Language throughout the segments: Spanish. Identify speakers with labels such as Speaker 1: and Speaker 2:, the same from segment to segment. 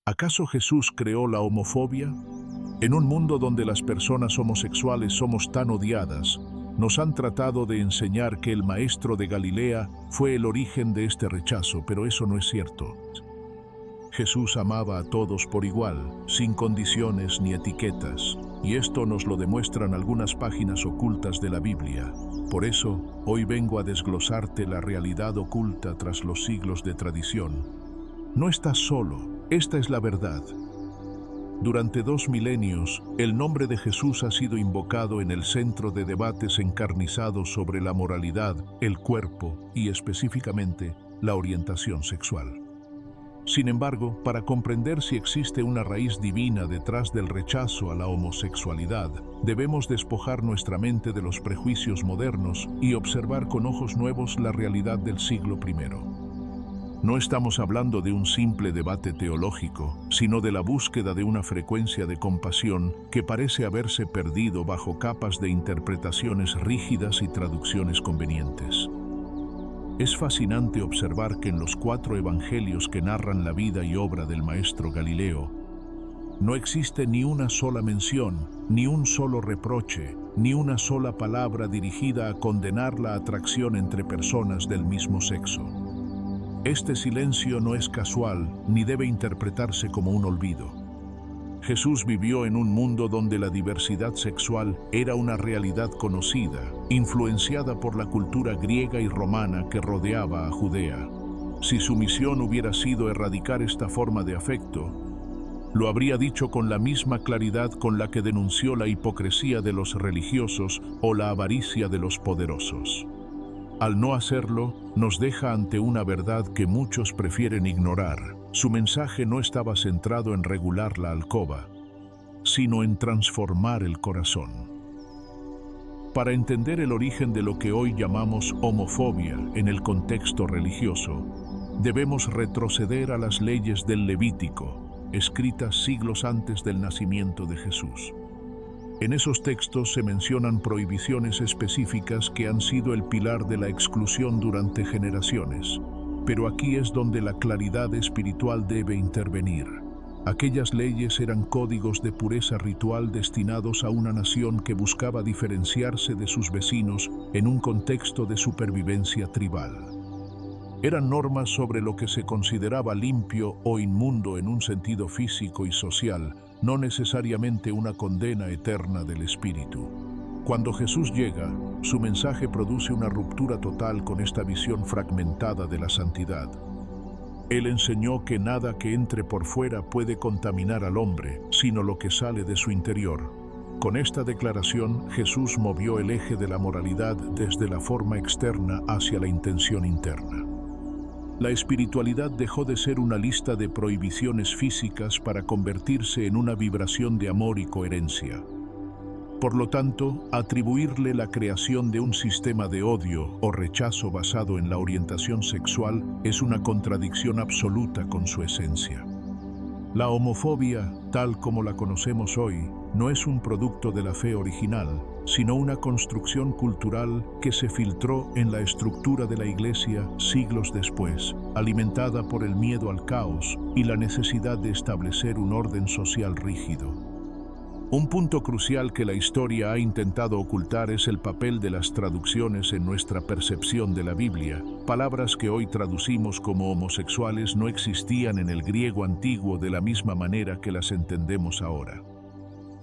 Speaker 1: ¿Acaso Jesús creó la homofobia? En un mundo donde las personas homosexuales somos tan odiadas, nos han tratado de enseñar que el maestro de Galilea fue el origen de este rechazo, pero eso no es cierto. Jesús amaba a todos por igual, sin condiciones ni etiquetas, y esto nos lo demuestran algunas páginas ocultas de la Biblia. Por eso, hoy vengo a desglosarte la realidad oculta tras los siglos de tradición. No estás solo, esta es la verdad. Durante 2 milenios, el nombre de Jesús ha sido invocado en el centro de debates encarnizados sobre la moralidad, el cuerpo y, específicamente, la orientación sexual. Sin embargo, para comprender si existe una raíz divina detrás del rechazo a la homosexualidad, debemos despojar nuestra mente de los prejuicios modernos y observar con ojos nuevos la realidad del siglo I. No estamos hablando de un simple debate teológico, sino de la búsqueda de una frecuencia de compasión que parece haberse perdido bajo capas de interpretaciones rígidas y traducciones convenientes. Es fascinante observar que en los 4 evangelios que narran la vida y obra del maestro Galileo, no existe ni una sola mención, ni un solo reproche, ni una sola palabra dirigida a condenar la atracción entre personas del mismo sexo. Este silencio no es casual, ni debe interpretarse como un olvido. Jesús vivió en un mundo donde la diversidad sexual era una realidad conocida, influenciada por la cultura griega y romana que rodeaba a Judea. Si su misión hubiera sido erradicar esta forma de afecto, lo habría dicho con la misma claridad con la que denunció la hipocresía de los religiosos o la avaricia de los poderosos. Al no hacerlo, nos deja ante una verdad que muchos prefieren ignorar. Su mensaje no estaba centrado en regular la alcoba, sino en transformar el corazón. Para entender el origen de lo que hoy llamamos homofobia en el contexto religioso, debemos retroceder a las leyes del Levítico, escritas siglos antes del nacimiento de Jesús. En esos textos se mencionan prohibiciones específicas que han sido el pilar de la exclusión durante generaciones. Pero aquí es donde la claridad espiritual debe intervenir. Aquellas leyes eran códigos de pureza ritual destinados a una nación que buscaba diferenciarse de sus vecinos en un contexto de supervivencia tribal. Eran normas sobre lo que se consideraba limpio o inmundo en un sentido físico y social, no necesariamente una condena eterna del espíritu. Cuando Jesús llega, su mensaje produce una ruptura total con esta visión fragmentada de la santidad. Él enseñó que nada que entre por fuera puede contaminar al hombre, sino lo que sale de su interior. Con esta declaración, Jesús movió el eje de la moralidad desde la forma externa hacia la intención interna. La espiritualidad dejó de ser una lista de prohibiciones físicas para convertirse en una vibración de amor y coherencia. Por lo tanto, atribuirle la creación de un sistema de odio o rechazo basado en la orientación sexual es una contradicción absoluta con su esencia. La homofobia, tal como la conocemos hoy, no es un producto de la fe original, sino una construcción cultural que se filtró en la estructura de la Iglesia siglos después, alimentada por el miedo al caos y la necesidad de establecer un orden social rígido. Un punto crucial que la historia ha intentado ocultar es el papel de las traducciones en nuestra percepción de la Biblia. Palabras que hoy traducimos como homosexuales no existían en el griego antiguo de la misma manera que las entendemos ahora.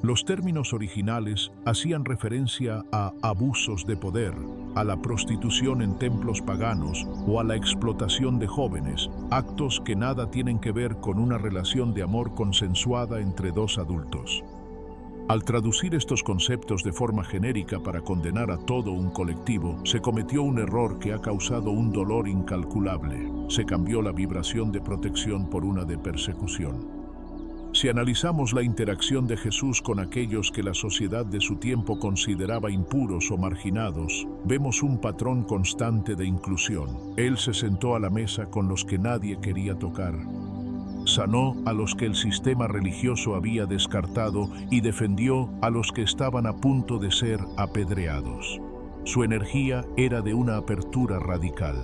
Speaker 1: Los términos originales hacían referencia a abusos de poder, a la prostitución en templos paganos o a la explotación de jóvenes, actos que nada tienen que ver con una relación de amor consensuada entre 2 adultos. Al traducir estos conceptos de forma genérica para condenar a todo un colectivo, se cometió un error que ha causado un dolor incalculable. Se cambió la vibración de protección por una de persecución. Si analizamos la interacción de Jesús con aquellos que la sociedad de su tiempo consideraba impuros o marginados, vemos un patrón constante de inclusión. Él se sentó a la mesa con los que nadie quería tocar. Sanó a los que el sistema religioso había descartado y defendió a los que estaban a punto de ser apedreados. Su energía era de una apertura radical.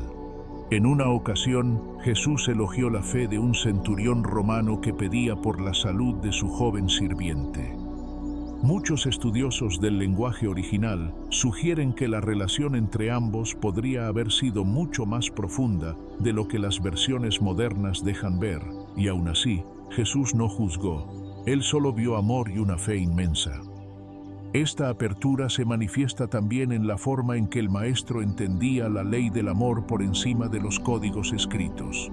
Speaker 1: En una ocasión, Jesús elogió la fe de un centurión romano que pedía por la salud de su joven sirviente. Muchos estudiosos del lenguaje original sugieren que la relación entre ambos podría haber sido mucho más profunda de lo que las versiones modernas dejan ver, y aún así, Jesús no juzgó. Él solo vio amor y una fe inmensa. Esta apertura se manifiesta también en la forma en que el Maestro entendía la ley del amor por encima de los códigos escritos.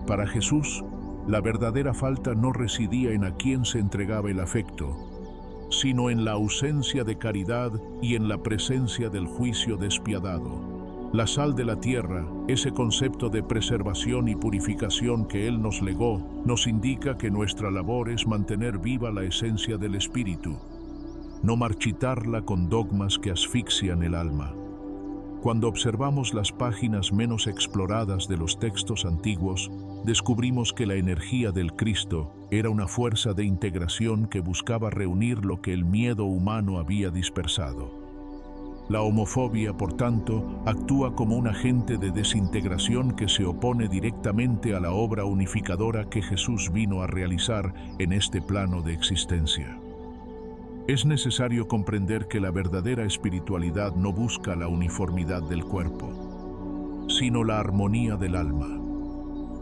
Speaker 1: Para Jesús, la verdadera falta no residía en a quién se entregaba el afecto, sino en la ausencia de caridad y en la presencia del juicio despiadado. La sal de la tierra, ese concepto de preservación y purificación que Él nos legó, nos indica que nuestra labor es mantener viva la esencia del espíritu, no marchitarla con dogmas que asfixian el alma. Cuando observamos las páginas menos exploradas de los textos antiguos, descubrimos que la energía del Cristo era una fuerza de integración que buscaba reunir lo que el miedo humano había dispersado. La homofobia, por tanto, actúa como un agente de desintegración que se opone directamente a la obra unificadora que Jesús vino a realizar en este plano de existencia. Es necesario comprender que la verdadera espiritualidad no busca la uniformidad del cuerpo, sino la armonía del alma.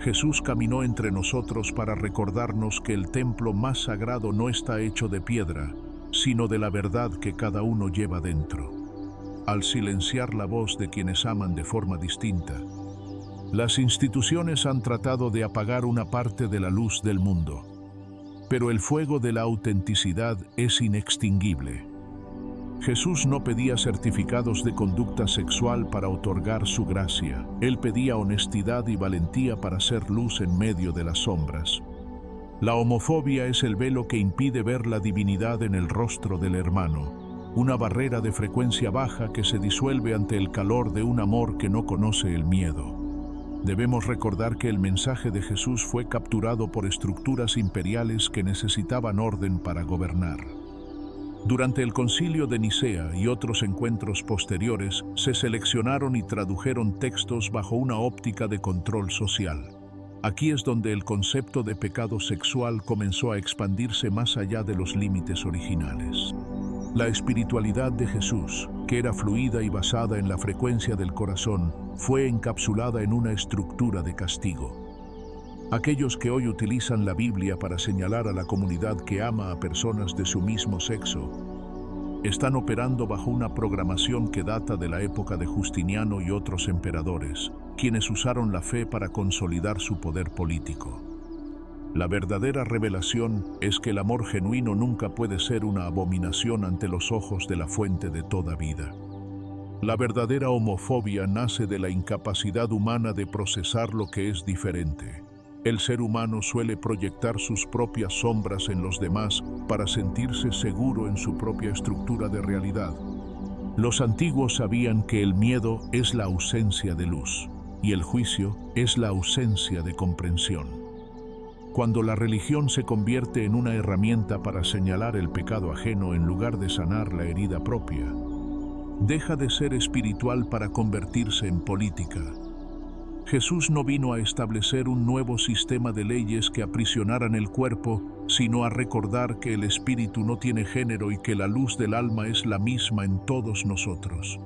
Speaker 1: Jesús caminó entre nosotros para recordarnos que el templo más sagrado no está hecho de piedra, sino de la verdad que cada uno lleva dentro. Al silenciar la voz de quienes aman de forma distinta, las instituciones han tratado de apagar una parte de la luz del mundo. Pero el fuego de la autenticidad es inextinguible. Jesús no pedía certificados de conducta sexual para otorgar su gracia. Él pedía honestidad y valentía para ser luz en medio de las sombras. La homofobia es el velo que impide ver la divinidad en el rostro del hermano, una barrera de frecuencia baja que se disuelve ante el calor de un amor que no conoce el miedo. Debemos recordar que el mensaje de Jesús fue capturado por estructuras imperiales que necesitaban orden para gobernar. Durante el Concilio de Nicea y otros encuentros posteriores, se seleccionaron y tradujeron textos bajo una óptica de control social. Aquí es donde el concepto de pecado sexual comenzó a expandirse más allá de los límites originales. La espiritualidad de Jesús, que era fluida y basada en la frecuencia del corazón, fue encapsulada en una estructura de castigo. Aquellos que hoy utilizan la Biblia para señalar a la comunidad que ama a personas de su mismo sexo, están operando bajo una programación que data de la época de Justiniano y otros emperadores, quienes usaron la fe para consolidar su poder político. La verdadera revelación es que el amor genuino nunca puede ser una abominación ante los ojos de la fuente de toda vida. La verdadera homofobia nace de la incapacidad humana de procesar lo que es diferente. El ser humano suele proyectar sus propias sombras en los demás para sentirse seguro en su propia estructura de realidad. Los antiguos sabían que el miedo es la ausencia de luz y el juicio es la ausencia de comprensión. Cuando la religión se convierte en una herramienta para señalar el pecado ajeno en lugar de sanar la herida propia, deja de ser espiritual para convertirse en política. Jesús no vino a establecer un nuevo sistema de leyes que aprisionaran el cuerpo, sino a recordar que el espíritu no tiene género y que la luz del alma es la misma en todos nosotros.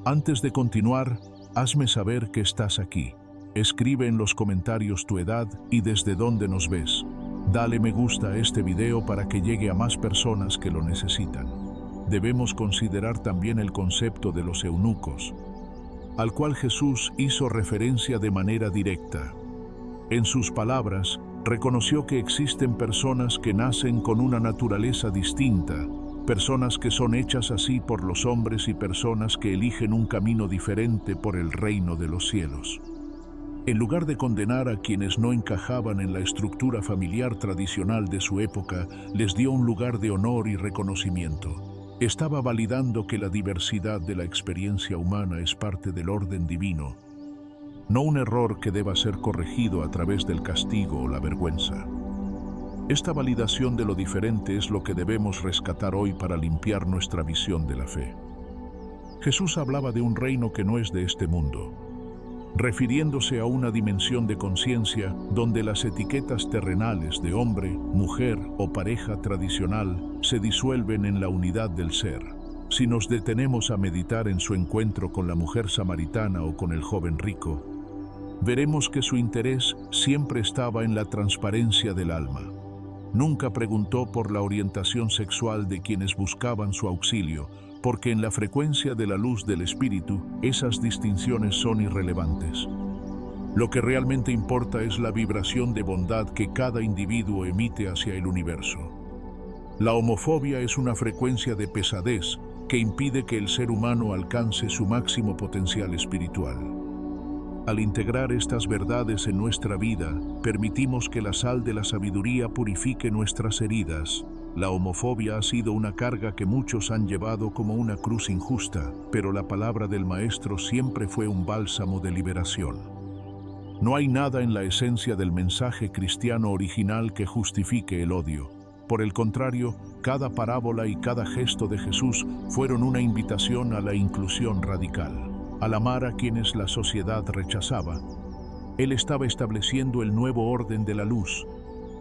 Speaker 1: Antes de continuar, hazme saber que estás aquí. Escribe en los comentarios tu edad y desde dónde nos ves. Dale me gusta a este video para que llegue a más personas que lo necesitan. Debemos considerar también el concepto de los eunucos, al cual Jesús hizo referencia de manera directa. En sus palabras, reconoció que existen personas que nacen con una naturaleza distinta, personas que son hechas así por los hombres y personas que eligen un camino diferente por el reino de los cielos. En lugar de condenar a quienes no encajaban en la estructura familiar tradicional de su época, les dio un lugar de honor y reconocimiento. Estaba validando que la diversidad de la experiencia humana es parte del orden divino, no un error que deba ser corregido a través del castigo o la vergüenza. Esta validación de lo diferente es lo que debemos rescatar hoy para limpiar nuestra visión de la fe. Jesús hablaba de un reino que no es de este mundo. refiriéndose a una dimensión de conciencia donde las etiquetas terrenales de hombre, mujer o pareja tradicional se disuelven en la unidad del ser. Si nos detenemos a meditar en su encuentro con la mujer samaritana o con el joven rico, veremos que su interés siempre estaba en la transparencia del alma. Nunca preguntó por la orientación sexual de quienes buscaban su auxilio, porque en la frecuencia de la luz del espíritu, esas distinciones son irrelevantes. Lo que realmente importa es la vibración de bondad que cada individuo emite hacia el universo. La homofobia es una frecuencia de pesadez que impide que el ser humano alcance su máximo potencial espiritual. Al integrar estas verdades en nuestra vida, permitimos que la sal de la sabiduría purifique nuestras heridas. La homofobia ha sido una carga que muchos han llevado como una cruz injusta, pero la palabra del Maestro siempre fue un bálsamo de liberación. No hay nada en la esencia del mensaje cristiano original que justifique el odio. Por el contrario, cada parábola y cada gesto de Jesús fueron una invitación a la inclusión radical. Al amar a quienes la sociedad rechazaba, Él estaba estableciendo el nuevo orden de la luz,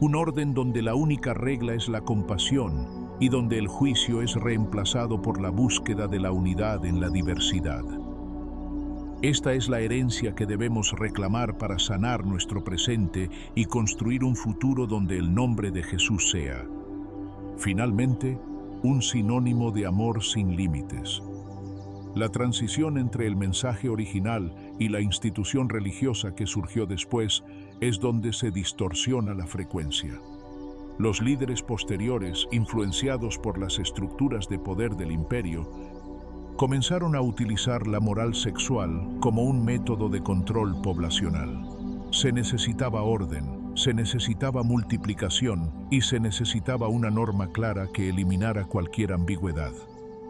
Speaker 1: un orden donde la única regla es la compasión y donde el juicio es reemplazado por la búsqueda de la unidad en la diversidad. Esta es la herencia que debemos reclamar para sanar nuestro presente y construir un futuro donde el nombre de Jesús sea, finalmente, un sinónimo de amor sin límites. La transición entre el mensaje original y la institución religiosa que surgió después es donde se distorsiona la frecuencia. Los líderes posteriores, influenciados por las estructuras de poder del imperio, comenzaron a utilizar la moral sexual como un método de control poblacional. Se necesitaba orden, se necesitaba multiplicación y se necesitaba una norma clara que eliminara cualquier ambigüedad.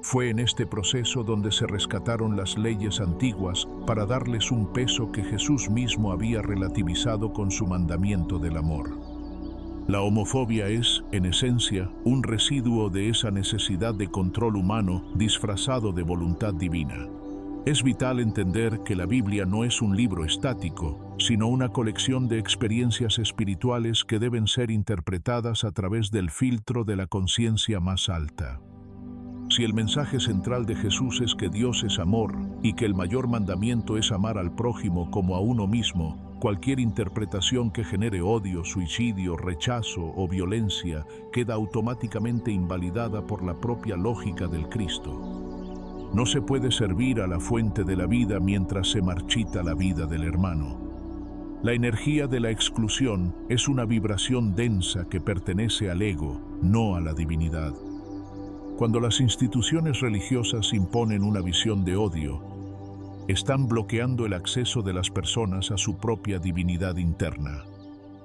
Speaker 1: Fue en este proceso donde se rescataron las leyes antiguas para darles un peso que Jesús mismo había relativizado con su mandamiento del amor. La homofobia es, en esencia, un residuo de esa necesidad de control humano disfrazado de voluntad divina. Es vital entender que la Biblia no es un libro estático, sino una colección de experiencias espirituales que deben ser interpretadas a través del filtro de la conciencia más alta. Si el mensaje central de Jesús es que Dios es amor y que el mayor mandamiento es amar al prójimo como a uno mismo, cualquier interpretación que genere odio, suicidio, rechazo o violencia queda automáticamente invalidada por la propia lógica del Cristo. No se puede servir a la fuente de la vida mientras se marchita la vida del hermano. La energía de la exclusión es una vibración densa que pertenece al ego, no a la divinidad. Cuando las instituciones religiosas imponen una visión de odio, están bloqueando el acceso de las personas a su propia divinidad interna.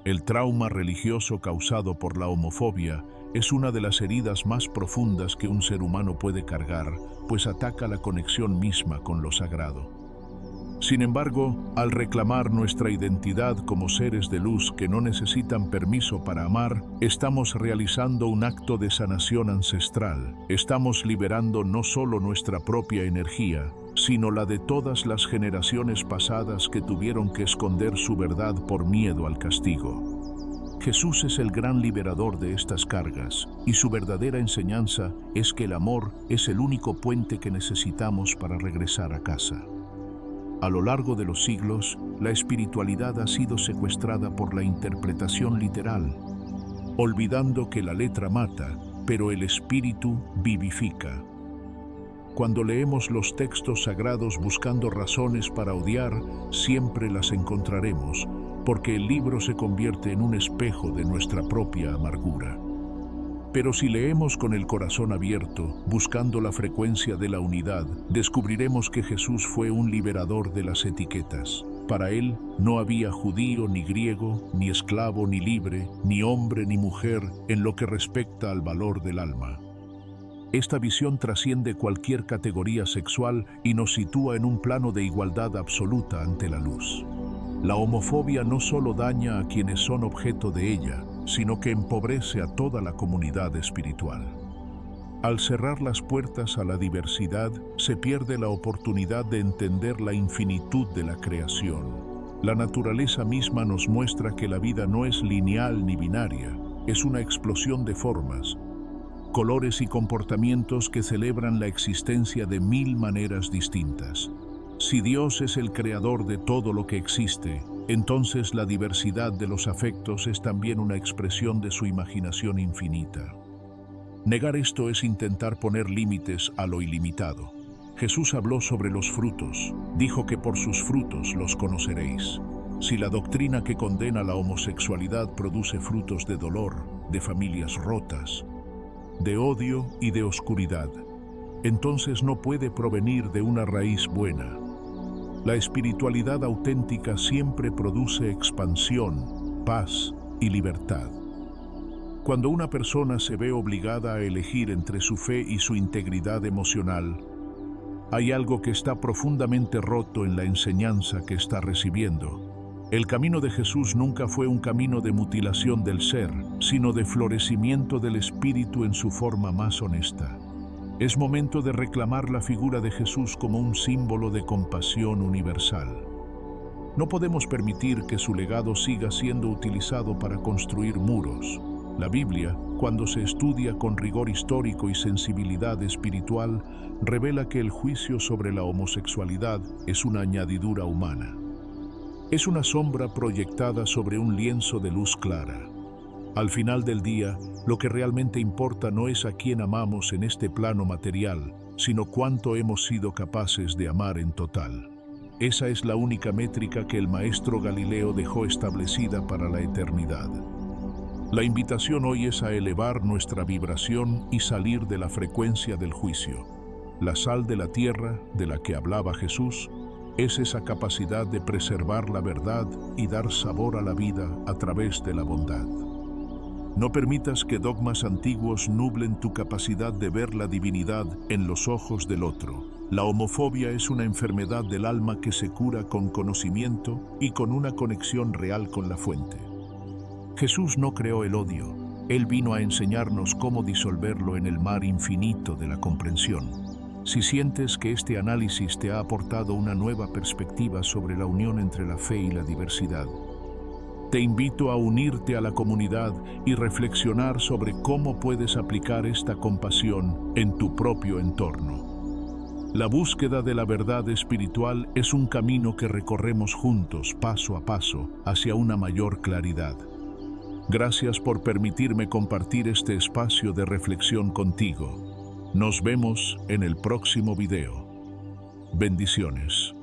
Speaker 1: El trauma religioso causado por la homofobia es una de las heridas más profundas que un ser humano puede cargar, pues ataca la conexión misma con lo sagrado. Sin embargo, al reclamar nuestra identidad como seres de luz que no necesitan permiso para amar, estamos realizando un acto de sanación ancestral. Estamos liberando no solo nuestra propia energía, sino la de todas las generaciones pasadas que tuvieron que esconder su verdad por miedo al castigo. Jesús es el gran liberador de estas cargas, y su verdadera enseñanza es que el amor es el único puente que necesitamos para regresar a casa. A lo largo de los siglos, la espiritualidad ha sido secuestrada por la interpretación literal, olvidando que la letra mata, pero el espíritu vivifica. Cuando leemos los textos sagrados buscando razones para odiar, siempre las encontraremos, porque el libro se convierte en un espejo de nuestra propia amargura. Pero si leemos con el corazón abierto, buscando la frecuencia de la unidad, descubriremos que Jesús fue un liberador de las etiquetas. Para él no había judío ni griego, ni esclavo ni libre, ni hombre ni mujer en lo que respecta al valor del alma. Esta visión trasciende cualquier categoría sexual y nos sitúa en un plano de igualdad absoluta ante la luz. La homofobia no solo daña a quienes son objeto de ella, sino que empobrece a toda la comunidad espiritual. Al cerrar las puertas a la diversidad, se pierde la oportunidad de entender la infinitud de la creación. La naturaleza misma nos muestra que la vida no es lineal ni binaria, es una explosión de formas, colores y comportamientos que celebran la existencia de 1000 maneras distintas. Si Dios es el creador de todo lo que existe, entonces la diversidad de los afectos es también una expresión de su imaginación infinita. Negar esto es intentar poner límites a lo ilimitado. Jesús habló sobre los frutos, dijo que por sus frutos los conoceréis. Si la doctrina que condena la homosexualidad produce frutos de dolor, de familias rotas, de odio y de oscuridad, entonces no puede provenir de una raíz buena. La espiritualidad auténtica siempre produce expansión, paz y libertad. Cuando una persona se ve obligada a elegir entre su fe y su integridad emocional, hay algo que está profundamente roto en la enseñanza que está recibiendo. El camino de Jesús nunca fue un camino de mutilación del ser, sino de florecimiento del espíritu en su forma más honesta. Es momento de reclamar la figura de Jesús como un símbolo de compasión universal. No podemos permitir que su legado siga siendo utilizado para construir muros. La Biblia, cuando se estudia con rigor histórico y sensibilidad espiritual, revela que el juicio sobre la homosexualidad es una añadidura humana. Es una sombra proyectada sobre un lienzo de luz clara. Al final del día, lo que realmente importa no es a quién amamos en este plano material, sino cuánto hemos sido capaces de amar en total. Esa es la única métrica que el maestro Galileo dejó establecida para la eternidad. La invitación hoy es a elevar nuestra vibración y salir de la frecuencia del juicio. La sal de la tierra, de la que hablaba Jesús, es esa capacidad de preservar la verdad y dar sabor a la vida a través de la bondad. No permitas que dogmas antiguos nublen tu capacidad de ver la divinidad en los ojos del otro. La homofobia es una enfermedad del alma que se cura con conocimiento y con una conexión real con la fuente. Jesús no creó el odio, Él vino a enseñarnos cómo disolverlo en el mar infinito de la comprensión. Si sientes que este análisis te ha aportado una nueva perspectiva sobre la unión entre la fe y la diversidad, te invito a unirte a la comunidad y reflexionar sobre cómo puedes aplicar esta compasión en tu propio entorno. La búsqueda de la verdad espiritual es un camino que recorremos juntos, paso a paso, hacia una mayor claridad. Gracias por permitirme compartir este espacio de reflexión contigo. Nos vemos en el próximo video. Bendiciones.